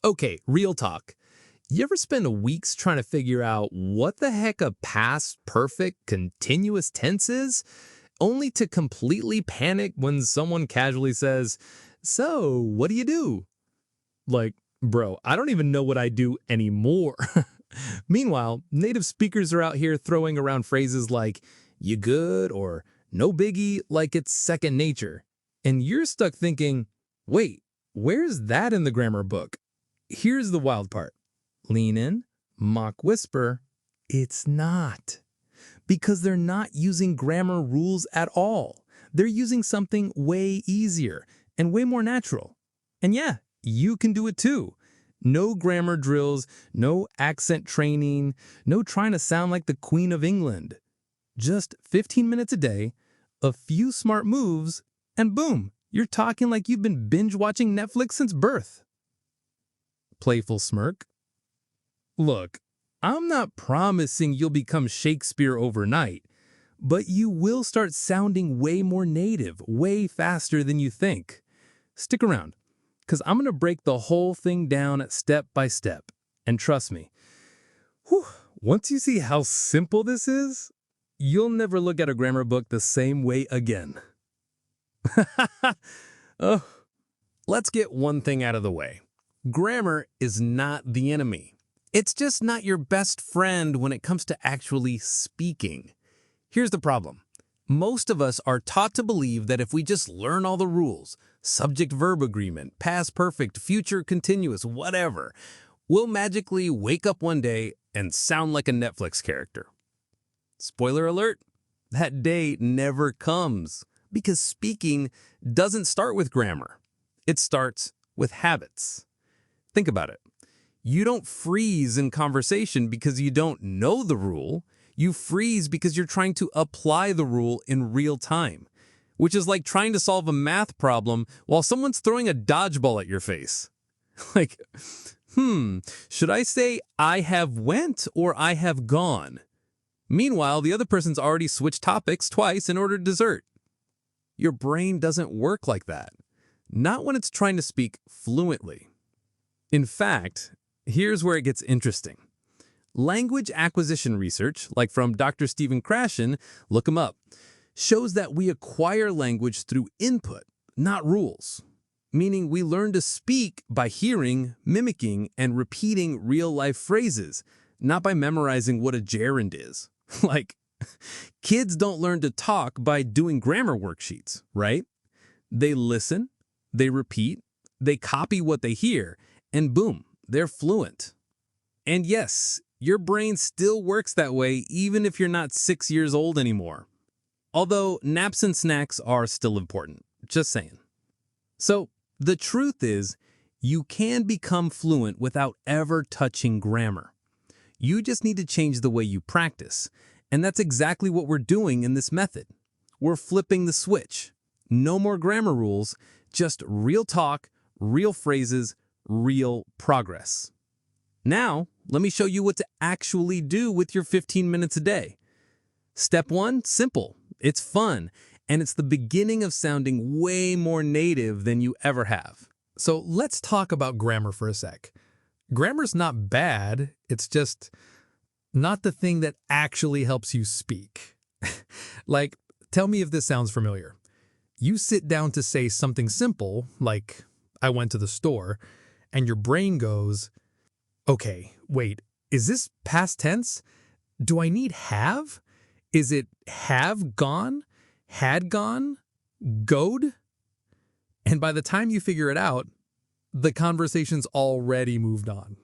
Okay, real talk. You ever spend weeks trying to figure out what the heck a past perfect continuous tense is, only to completely panic when someone casually says, "So, what do you do?" Like, bro, I don't even know what I do anymore. Meanwhile, native speakers are out here throwing around phrases like, "you good," or "no biggie," like it's second nature. And you're stuck thinking, wait, where's that in the grammar book? Here's the wild part. Lean in, mock whisper, it's not. Because they're not using grammar rules at all. They're using something way easier and way more natural. And yeah, you can do it too. No grammar drills, no accent training, no trying to sound like the Queen of England. Just 15 minutes a day, a few smart moves, and boom, you're talking like you've been binge watching Netflix since birth. Playful smirk. Look, I'm not promising you'll become Shakespeare overnight, but you will start sounding way more native, way faster than you think. Stick around, because I'm going to break the whole thing down step by step. And trust me, once you see how simple this is, you'll never look at a grammar book the same way again. Oh, let's get one thing out of the way. Grammar is not the enemy. It's just not your best friend when it comes to actually speaking. Here's the problem. Most of us are taught to believe that if we just learn all the rules, subject-verb agreement, past perfect, future continuous, whatever, we'll magically wake up one day and sound like a Netflix character. Spoiler alert, that day never comes because speaking doesn't start with grammar. It starts with habits. Think about it. You don't freeze in conversation because you don't know the rule. You freeze because you're trying to apply the rule in real time, which is like trying to solve a math problem while someone's throwing a dodgeball at your face. Like, should I say I have went or I have gone? Meanwhile, the other person's already switched topics twice and ordered dessert. Your brain doesn't work like that. Not when it's trying to speak fluently. In fact, here's where it gets interesting. Language acquisition research, like from Dr. Stephen Krashen, look him up, shows that we acquire language through input, not rules. Meaning we learn to speak by hearing, mimicking, and repeating real-life phrases, not by memorizing what a gerund is. Like, kids don't learn to talk by doing grammar worksheets, right? They listen, they repeat, they copy what they hear, and boom, they're fluent. And yes, your brain still works that way even if you're not 6 years old anymore. Although naps and snacks are still important, just saying. So, the truth is, you can become fluent without ever touching grammar. You just need to change the way you practice. And that's exactly what we're doing in this method. We're flipping the switch. No more grammar rules, just real talk, real phrases, real progress. Now, let me show you what to actually do with your 15 minutes a day. Step 1, simple. It's fun, and it's the beginning of sounding way more native than you ever have. So let's talk about grammar for a sec. Grammar's not bad, it's just not the thing that actually helps you speak. Like, tell me if this sounds familiar. You sit down to say something simple, like, I went to the store, and your brain goes, okay, wait, is this past tense? Do I need have? Is it have gone? Had gone? Goed? And by the time you figure it out, the conversation's already moved on.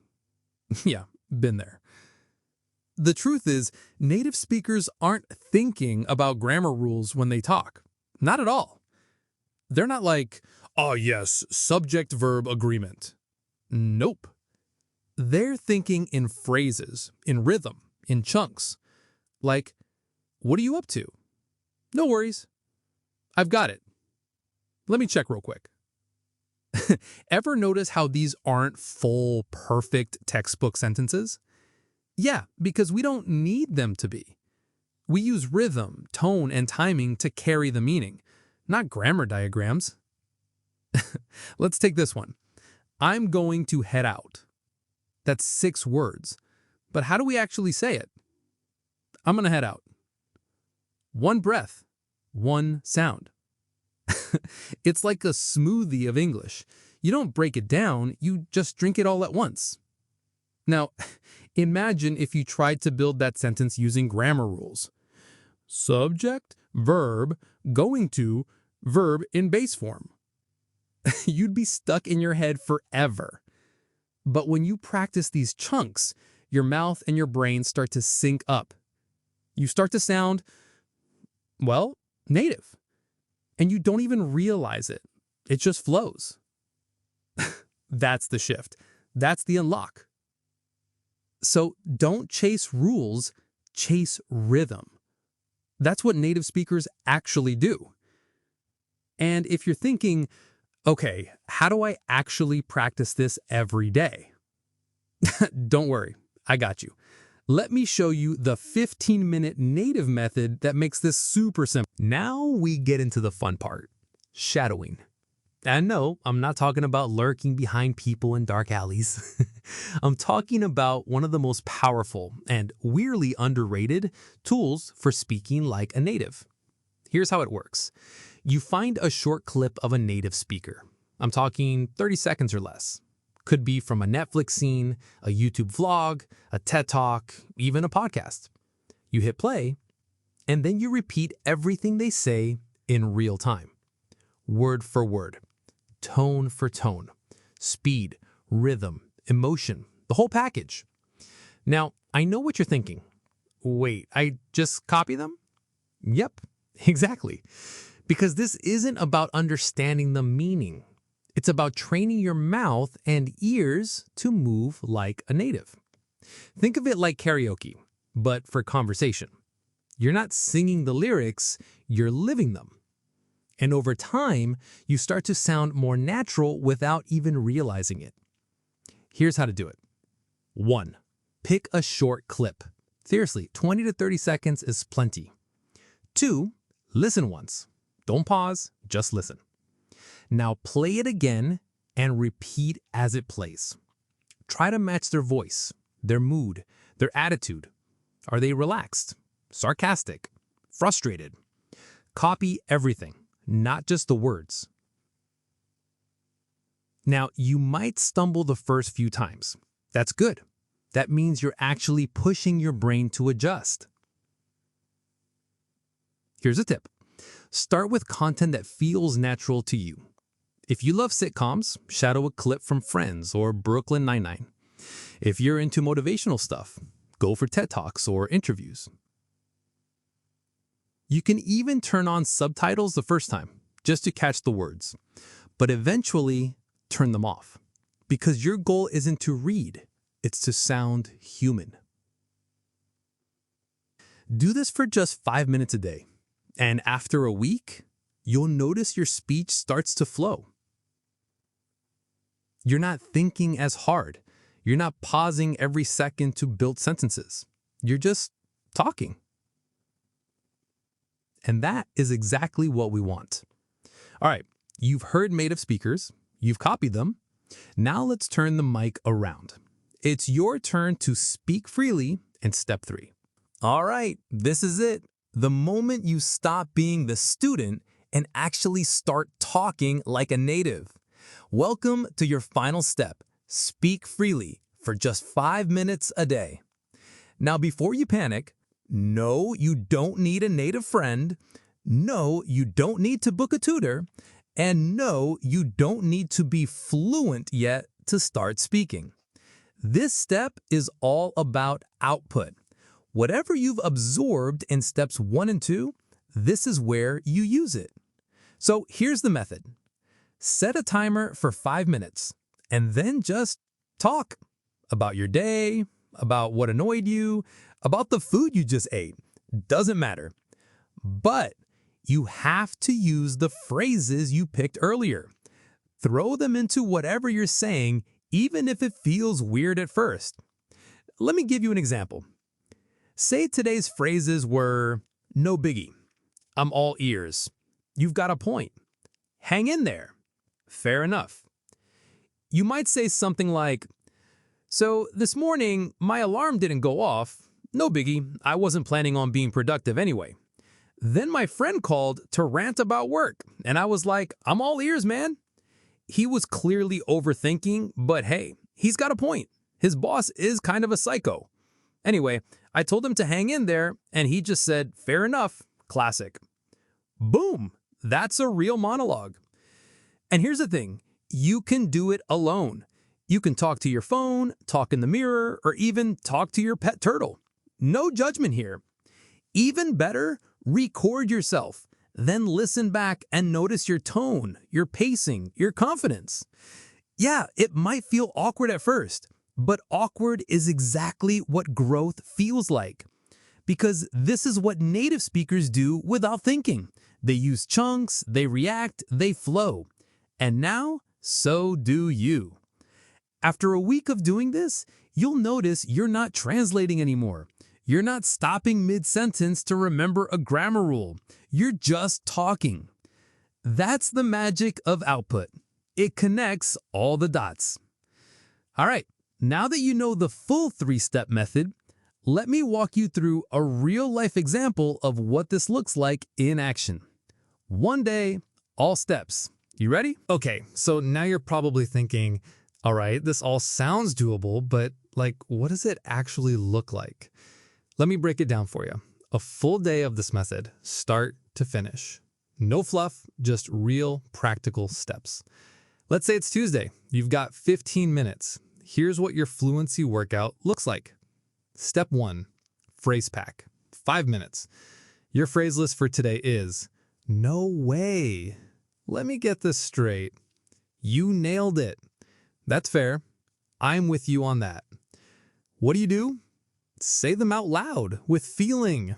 Yeah, been there. The truth is, native speakers aren't thinking about grammar rules when they talk. Not at all. They're not like, oh yes, subject-verb agreement. Nope. They're thinking in phrases, in rhythm, in chunks. Like, what are you up to? No worries. I've got it. Let me check real quick. Ever notice how these aren't full, perfect textbook sentences? Yeah, because we don't need them to be. We use rhythm, tone, and timing to carry the meaning, not grammar diagrams. Let's take this one. I'm going to head out. That's 6 words. But how do we actually say it? I'm going to head out. One breath, one sound. It's like a smoothie of English. You don't break it down, you just drink it all at once. Now, imagine if you tried to build that sentence using grammar rules. Subject, verb, going to, verb in base form. You'd be stuck in your head forever. But when you practice these chunks, your mouth and your brain start to sync up. You start to sound, well, native. And you don't even realize it. It just flows. That's the shift. That's the unlock. So don't chase rules, chase rhythm. That's what native speakers actually do. And if you're thinking, okay, how do I actually practice this every day? Don't worry, I got you. Let me show you the 15-minute native method that makes this super simple. Now we get into the fun part, shadowing. And no, I'm not talking about lurking behind people in dark alleys. I'm talking about one of the most powerful and weirdly underrated tools for speaking like a native. Here's how it works. You find a short clip of a native speaker. I'm talking 30 seconds or less. Could be from a Netflix scene, a YouTube vlog, a TED Talk, even a podcast. You hit play, and then you repeat everything they say in real time. Word for word, tone for tone, speed, rhythm, emotion, the whole package. Now, I know what you're thinking. Wait, I just copy them? Yep, exactly. Because this isn't about understanding the meaning. It's about training your mouth and ears to move like a native. Think of it like karaoke, but for conversation. You're not singing the lyrics, you're living them. And over time, you start to sound more natural without even realizing it. Here's how to do it. 1. Pick a short clip. Seriously, 20 to 30 seconds is plenty. 2. Listen once. Don't pause, just listen. Now play it again and repeat as it plays. Try to match their voice, their mood, their attitude. Are they relaxed, sarcastic, frustrated? Copy everything, not just the words. Now, you might stumble the first few times. That's good. That means you're actually pushing your brain to adjust. Here's a tip. Start with content that feels natural to you. If you love sitcoms, shadow a clip from Friends or Brooklyn Nine-Nine. If you're into motivational stuff, go for TED Talks or interviews. You can even turn on subtitles the first time, just to catch the words, but eventually turn them off, because your goal isn't to read, it's to sound human. Do this for just 5 minutes a day, and after a week, you'll notice your speech starts to flow. You're not thinking as hard. You're not pausing every second to build sentences. You're just talking. And that is exactly what we want. All right, you've heard native speakers, you've copied them. Now let's turn the mic around. It's your turn to speak freely in step 3. All right, this is it. The moment you stop being the student and actually start talking like a native. Welcome to your final step. Speak freely for just 5 minutes a day. Now, before you panic, no, you don't need a native friend. No, you don't need to book a tutor. And no, you don't need to be fluent yet to start speaking. This step is all about output. Whatever you've absorbed in steps 1 and 2, this is where you use it. So here's the method. Set a timer for 5 minutes and then just talk about your day, about what annoyed you, about the food you just ate. Doesn't matter. But you have to use the phrases you picked earlier. Throw them into whatever you're saying, even if it feels weird at first. Let me give you an example. Say today's phrases were, no biggie, I'm all ears, you've got a point, hang in there, fair enough. You might say something like, "So this morning, my alarm didn't go off. No biggie, I wasn't planning on being productive anyway. Then my friend called to rant about work, and I was like, I'm all ears, man." He was clearly overthinking, but hey, he's got a point. His boss is kind of a psycho. Anyway, I told him to hang in there, and he just said, "Fair enough." Classic. Boom! That's a real monologue. And here's the thing, you can do it alone. You can talk to your phone, talk in the mirror, or even talk to your pet turtle. No judgment here. Even better, record yourself. Then listen back and notice your tone, your pacing, your confidence. Yeah, it might feel awkward at first, but awkward is exactly what growth feels like. Because this is what native speakers do without thinking. They use chunks, they react, they flow. And now, so do you. After a week of doing this, you'll notice you're not translating anymore. You're not stopping mid-sentence to remember a grammar rule. You're just talking. That's the magic of output. It connects all the dots. All right, now that you know the full 3-step method, let me walk you through a real-life example of what this looks like in action. One day, all steps. You ready? Okay, so now you're probably thinking, all right, this all sounds doable, but what does it actually look like? Let me break it down for you. A full day of this method, start to finish. No fluff, just real practical steps. Let's say it's Tuesday. You've got 15 minutes. Here's what your fluency workout looks like. Step 1, phrase pack, 5 minutes. Your phrase list for today is, "No way." Let me get this straight. You nailed it. That's fair. I'm with you on that. What do? Say them out loud with feeling.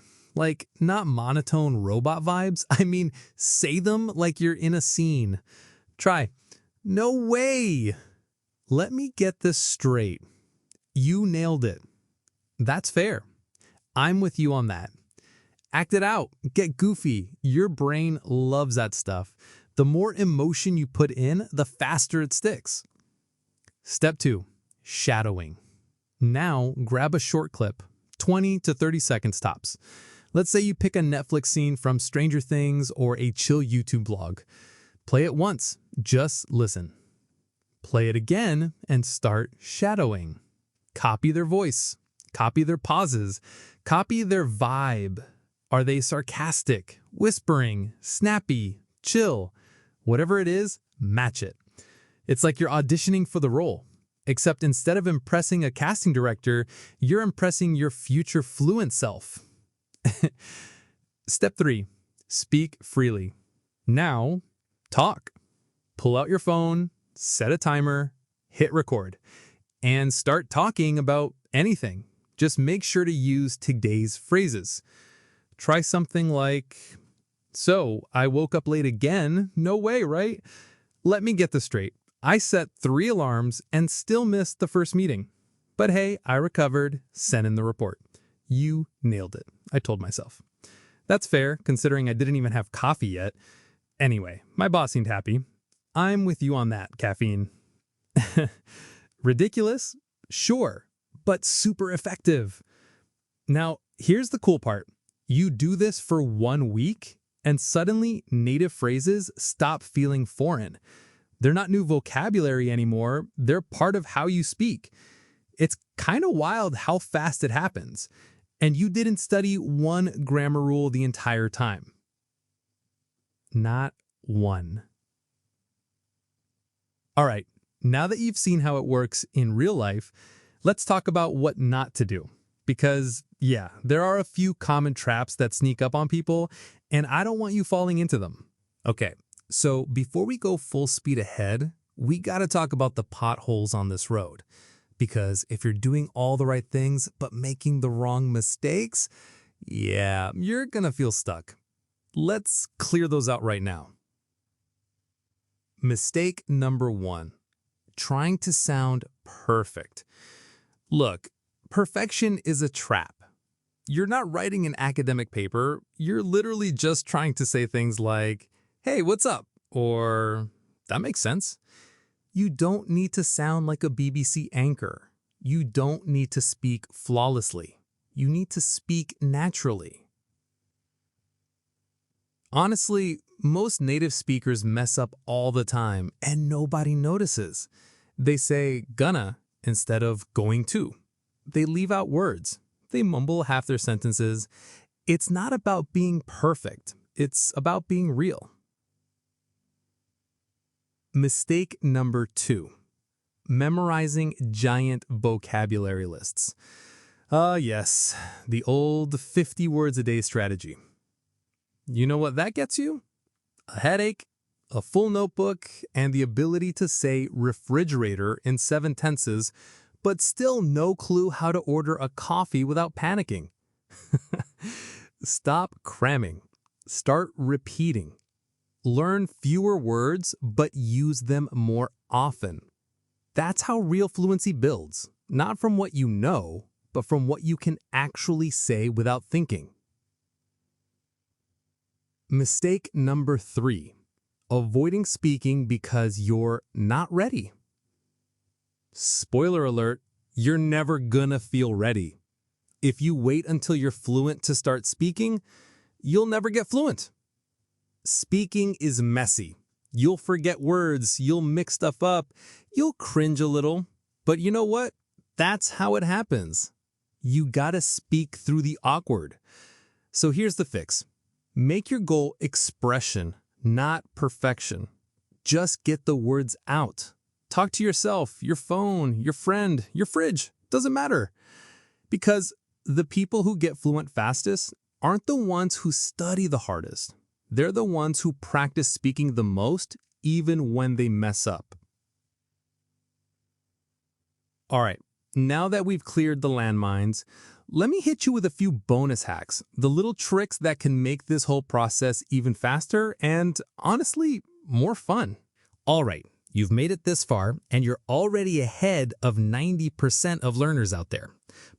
Not monotone robot vibes. I mean, say them like you're in a scene. Try, "No way." Let me get this straight. You nailed it. That's fair. I'm with you on that. Act it out. Get goofy. Your brain loves that stuff. The more emotion you put in, the faster it sticks. Step 2, shadowing. Now, grab a short clip, 20 to 30 seconds tops. Let's say you pick a Netflix scene from Stranger Things or a chill YouTube blog. Play it once, just listen. Play it again and start shadowing. Copy their voice, copy their pauses, copy their vibe. Are they sarcastic, whispering, snappy, chill? Whatever it is, match it. It's like you're auditioning for the role. Except instead of impressing a casting director, you're impressing your future fluent self. Step 3, speak freely. Now, talk. Pull out your phone, set a timer, hit record, and start talking about anything. Just make sure to use today's phrases. Try something like, "So, I woke up late again? No way, right? Let me get this straight. I set 3 alarms and still missed the first meeting. But hey, I recovered, sent in the report." You nailed it, I told myself. That's fair, considering I didn't even have coffee yet. Anyway, my boss seemed happy. I'm with you on that, caffeine. Ridiculous? Sure, but super effective. Now, here's the cool part. You do this for 1 week, and suddenly native phrases stop feeling foreign. They're not new vocabulary anymore, they're part of how you speak. It's kind of wild how fast it happens. And you didn't study one grammar rule the entire time. Not one. All right, now that you've seen how it works in real life, let's talk about what not to do. Because, yeah, there are a few common traps that sneak up on people, and I don't want you falling into them. Okay, so before we go full speed ahead, we gotta talk about the potholes on this road. Because if you're doing all the right things but making the wrong mistakes, yeah, you're gonna feel stuck. Let's clear those out right now. Mistake number 1, trying to sound perfect. Look, perfection is a trap. You're not writing an academic paper, you're literally just trying to say things like, "Hey, what's up?" or "That makes sense." You don't need to sound like a BBC anchor. You don't need to speak flawlessly. You need to speak naturally. Honestly, most native speakers mess up all the time and nobody notices. They say gonna instead of going to. They leave out words. They mumble half their sentences. It's not about being perfect. It's about being real. Mistake number 2. Memorizing giant vocabulary lists. Yes, the old 50 words a day strategy. You know what that gets you? A headache, a full notebook, and the ability to say refrigerator in 7 tenses, but still no clue how to order a coffee without panicking. Stop cramming. Start repeating. Learn fewer words, but use them more often. That's how real fluency builds, not from what you know, but from what you can actually say without thinking. Mistake number 3. Avoiding speaking because you're not ready. Spoiler alert, you're never gonna feel ready. If you wait until you're fluent to start speaking, you'll never get fluent. Speaking is messy. You'll forget words, you'll mix stuff up, you'll cringe a little. But you know what? That's how it happens. You gotta speak through the awkward. So here's the fix. Make your goal expression, not perfection. Just get the words out. Talk to yourself, your phone, your friend, your fridge. Doesn't matter. Because the people who get fluent fastest aren't the ones who study the hardest. They're the ones who practice speaking the most, even when they mess up. All right, now that we've cleared the landmines, let me hit you with a few bonus hacks, the little tricks that can make this whole process even faster and, honestly, more fun. All right, you've made it this far, and you're already ahead of 90% of learners out there.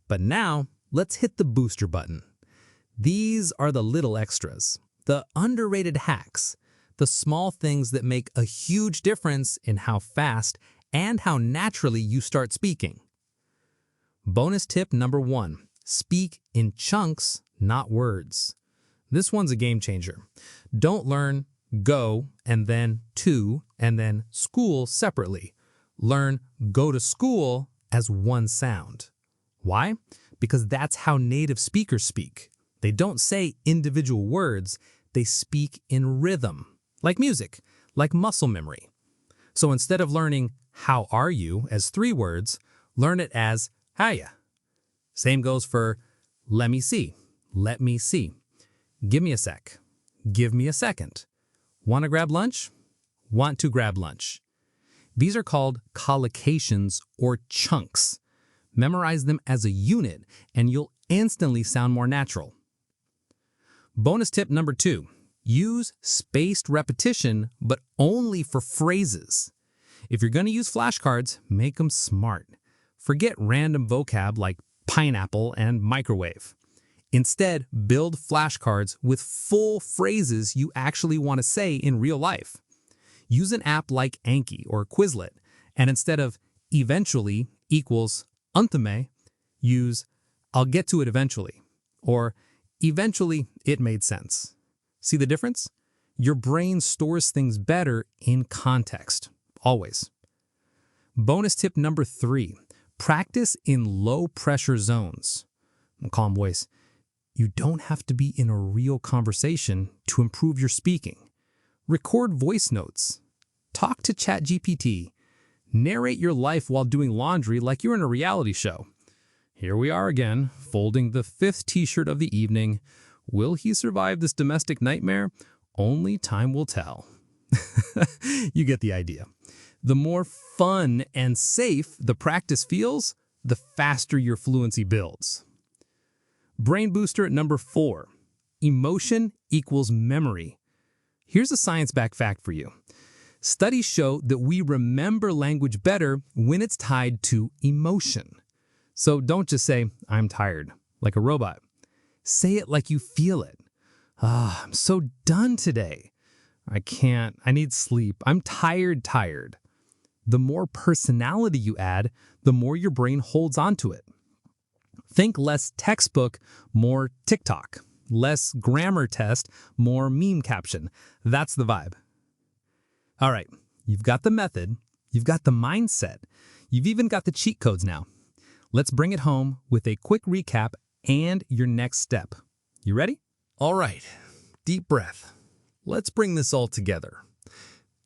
But now, let's hit the booster button. These are the little extras, the underrated hacks, the small things that make a huge difference in how fast and how naturally you start speaking. Bonus tip number 1. Speak in chunks, not words. This one's a game changer. Don't learn go and then to and then school separately. Learn go to school as one sound. Why? Because that's how native speakers speak. They don't say individual words, they speak in rhythm, like music, like muscle memory. So instead of learning how are you as 3 words, learn it as hiya. Same goes for let me see, give me a sec, give me a second. Want to grab lunch? Want to grab lunch. These are called collocations or chunks. Memorize them as a unit and you'll instantly sound more natural. Bonus tip number 2, use spaced repetition, but only for phrases. If you're going to use flashcards, make them smart. Forget random vocab like pineapple and microwave. Instead, build flashcards with full phrases you actually want to say in real life. Use an app like Anki or Quizlet, and instead of eventually equals ultime, use I'll get to it eventually, or eventually it made sense. See the difference? Your brain stores things better in context, always. Bonus tip number 3, practice in low-pressure zones. Calm voice. You don't have to be in a real conversation to improve your speaking. Record voice notes. Talk to ChatGPT. Narrate your life while doing laundry like you're in a reality show. Here we are again, folding the 5th t-shirt of the evening. Will he survive this domestic nightmare? Only time will tell. You get the idea. The more fun and safe the practice feels, the faster your fluency builds. Brain booster number 4, emotion equals memory. Here's a science-backed fact for you. Studies show that we remember language better when it's tied to emotion. So don't just say, I'm tired, like a robot. Say it like you feel it. I'm so done today. I need sleep. I'm tired. The more personality you add, the more your brain holds onto it. Think less textbook, more TikTok. Less grammar test, more meme caption. That's the vibe. All right, you've got the method, you've got the mindset, you've even got the cheat codes now. Let's bring it home with a quick recap and your next step. You ready? All right, deep breath. Let's bring this all together.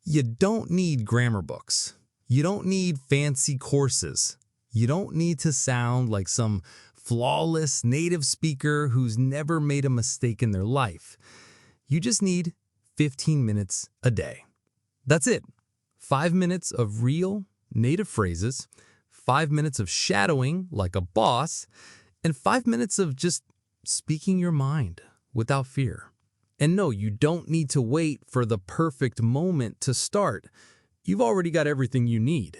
You don't need grammar books. You don't need fancy courses. You don't need to sound like some flawless native speaker who's never made a mistake in their life. You just need 15 minutes a day. That's it. 5 minutes of real native phrases, 5 minutes of shadowing like a boss, and 5 minutes of just speaking your mind without fear. And no, you don't need to wait for the perfect moment to start. You've already got everything you need.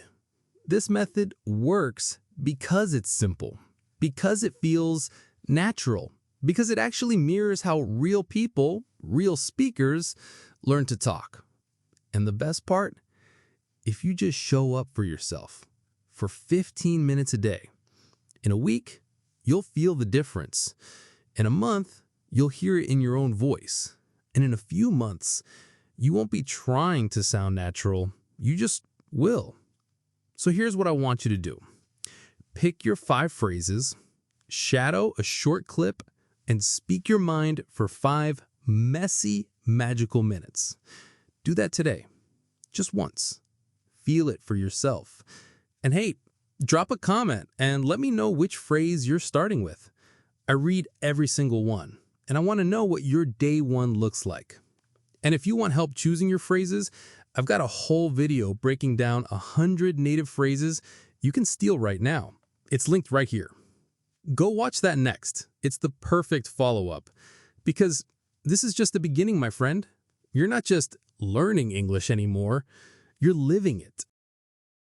This method works because it's simple, because it feels natural, because it actually mirrors how real people, real speakers, learn to talk. And the best part, if you just show up for yourself for 15 minutes a day, in a week, you'll feel the difference. In a month, you'll hear it in your own voice. And in a few months, you won't be trying to sound natural, you just will. So here's what I want you to do. Pick your 5 phrases, shadow a short clip, and speak your mind for 5 messy, magical minutes. Do that today, just once. Feel it for yourself. And hey, drop a comment and let me know which phrase you're starting with. I read every single one, and I want to know what your day one looks like. And if you want help choosing your phrases, I've got a whole video breaking down 100 native phrases you can steal right now. It's linked right here. Go watch that next. It's the perfect follow-up. Because this is just the beginning, my friend. You're not just learning English anymore, you're living it.